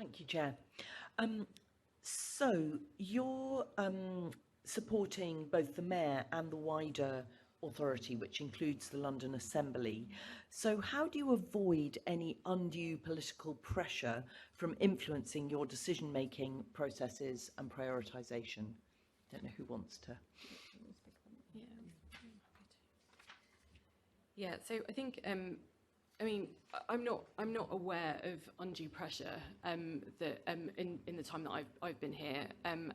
Thank you, Chair. So you're supporting both the Mayor and the wider authority, which includes the London Assembly. So how do you avoid any undue political pressure from influencing your decision-making processes and prioritisation? Don't know who wants to. Yeah, so I think I mean, I'm not aware of undue pressure that in the time that I've been here, and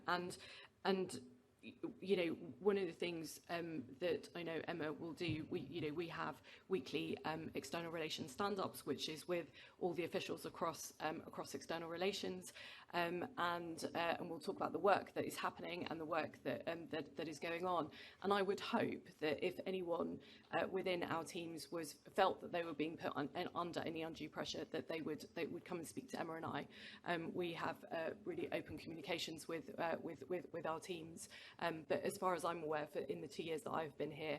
you know, one of the things that I know Emma will do, we have weekly external relations stand-ups, which is with all the officials across external relations, and we'll talk about the work that is happening and the work that is going on. And I would hope that if anyone within our teams felt that they were being put under any undue pressure, that they would come and speak to Emma and I. We have really open communications with our teams, but as far as I'm aware, in the 2 years that I've been here,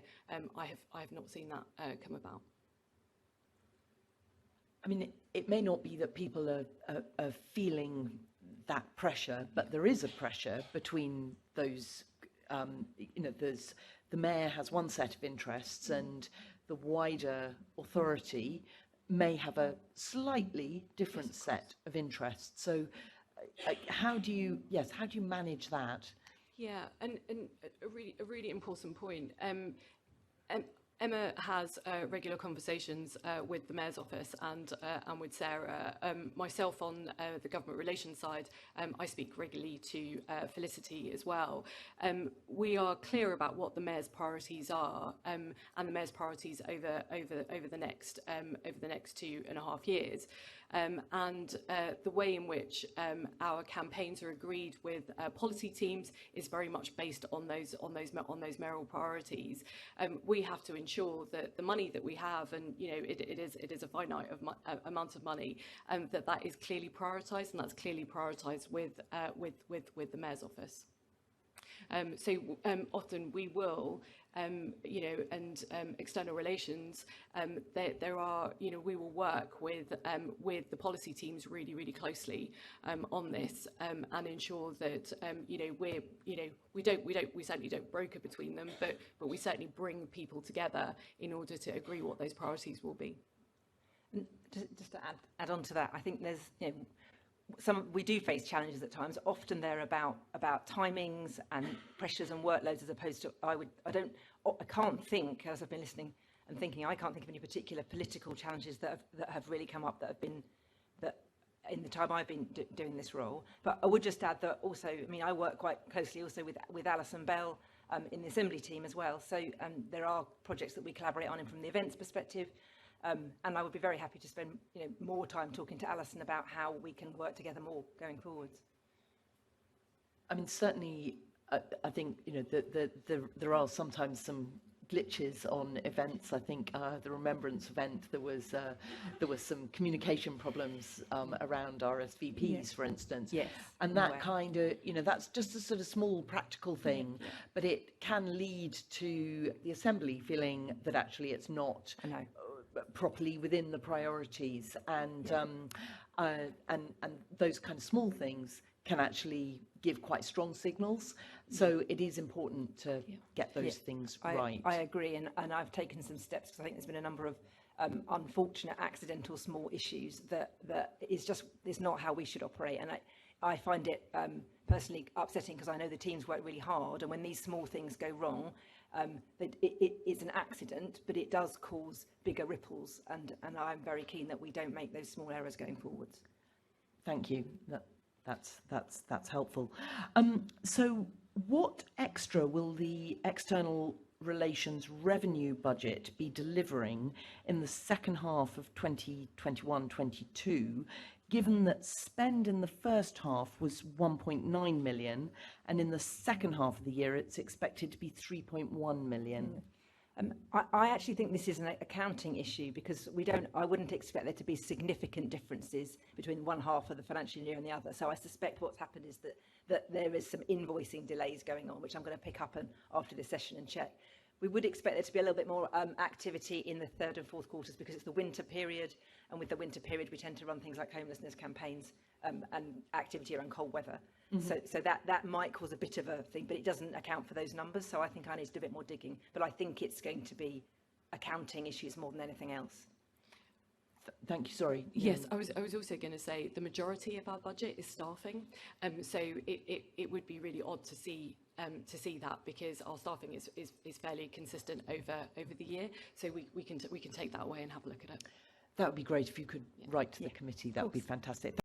I have not seen that come about. I mean, it may not be that people are feeling that pressure, but there is a pressure between those, you know, the Mayor has one set of interests and the wider authority may have a slightly different set of interests. So how do you manage that? Yeah, and a really important point. Emma has regular conversations with the Mayor's office and with Sarah. Myself on the government relations side, I speak regularly to Felicity as well. We are clear about what the Mayor's priorities are, and the Mayor's priorities over the next 2.5 years. And the way in which our campaigns are agreed with policy teams is very much based on those mayoral priorities. We have to ensure that the money that we have, and you know, it is a finite amount of money, that is clearly prioritised, and that's clearly prioritised with the Mayor's office. So often we will, you know, and external relations, there are, you know, we will work with the policy teams really closely on this, and ensure that you know, we certainly don't broker between them, but we certainly bring people together in order to agree what those priorities will be. Just to add on to that, I think there's, you know, we do face challenges at times. Often they're about timings and pressures and workloads, as opposed to I can't think, as I've been listening and thinking, I can't think of any particular political challenges that have really come up that in the time I've been doing this role. But I would just add that also, I mean, I work quite closely also with Alison Bell in the Assembly team as well. So there are projects that we collaborate on from the events perspective. And I would be very happy to spend, you know, more time talking to Alison about how we can work together more going forwards. I mean, certainly, I think, you know, there are sometimes some glitches on events. I think the Remembrance event, there was some communication problems around RSVPs, yes, for instance. Yes. And that kind of, you know, that's just a sort of small practical thing, yeah, but it can lead to the Assembly feeling that actually it's not properly within the priorities, and those kind of small things can actually give quite strong signals. So it is important to get those things right. I agree, and I've taken some steps, because I think there's been a number of unfortunate, accidental, small issues that is not how we should operate, and I find it personally upsetting, because I know the teams work really hard, and when these small things go wrong, it's an accident, but it does cause bigger ripples, and I'm very keen that we don't make those small errors going forwards. Thank you. That's helpful. So what extra will the external relations revenue budget be delivering in the second half of 2021-22, given that spend in the first half was 1.9 million, and in the second half of the year it's expected to be 3.1 million? I actually think this is an accounting issue, because I wouldn't expect there to be significant differences between one half of the financial year and the other. So I suspect what's happened is that there is some invoicing delays going on, which I'm going to pick up after this session and check. We would expect there to be a little bit more activity in the third and fourth quarters because it's the winter period, and with the winter period we tend to run things like homelessness campaigns and activity around cold weather. So that might cause a bit of a thing, but it doesn't account for those numbers. So I think I need to do a bit more digging. But I think it's going to be accounting issues more than anything else. Thank you. Sorry. Yes, I was also going to say the majority of our budget is staffing, so it would be really odd to see that, because our staffing is fairly consistent over the year. So we can take that away and have a look at it. That would be great if you could write to the committee. That would be fantastic.